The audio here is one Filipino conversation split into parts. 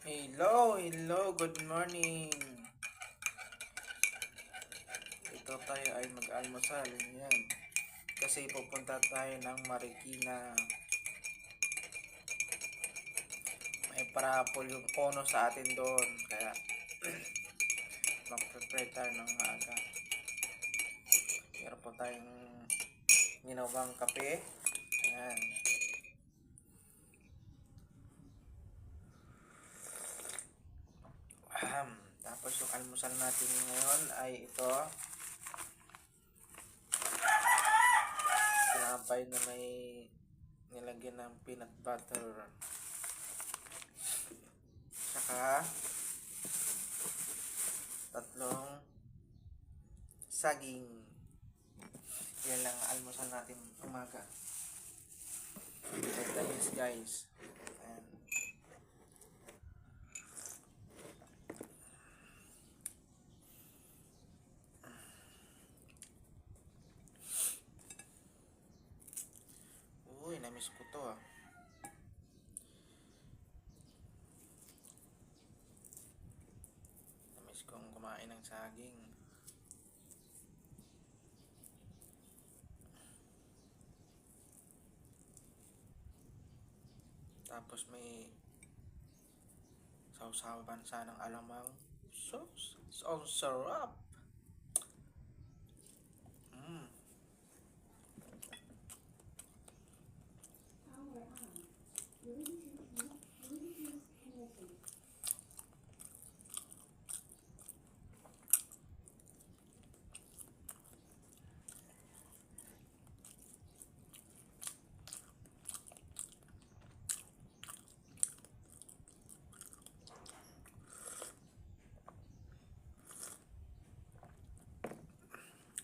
Hello, good morning. Ito tayo ay mag-almusal. Yan. Kasi pupunta tayo ng Marikina. May parapol yung ono sa atin doon. Kaya mag-prepare tayo ng maaga. Meron po tayong ginawang kape. Ayan. Tapos yung almusal natin ngayon ay ito. Tinapay na may nilagyan ng peanut butter. Saka tatlong saging. Yan lang almusal natin umaga. Vitamins guys. Ayan. Uy, namiss ko to ah. Namiss kong kumain ng saging. Tapos may sausawan sa ng alamang. So sarap.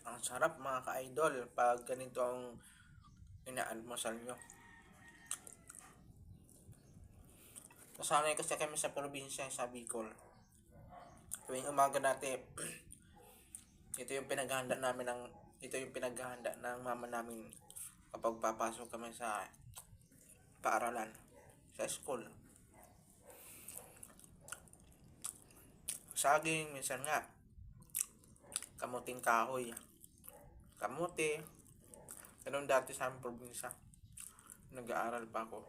Ang sarap mga ka-idol pag ganito ang inaalmusal nyo. Nasanay kasi kami sa probinsya sa Bicol. Tuwing umaga natin, ito yung pinaghahanda ng mama namin kapag papasok kami sa paaralan, sa school. Saging, minsan nga kamuting kahoy. Kamote. Ganun dati sa aming probinsya. Nag-aaral pa ako.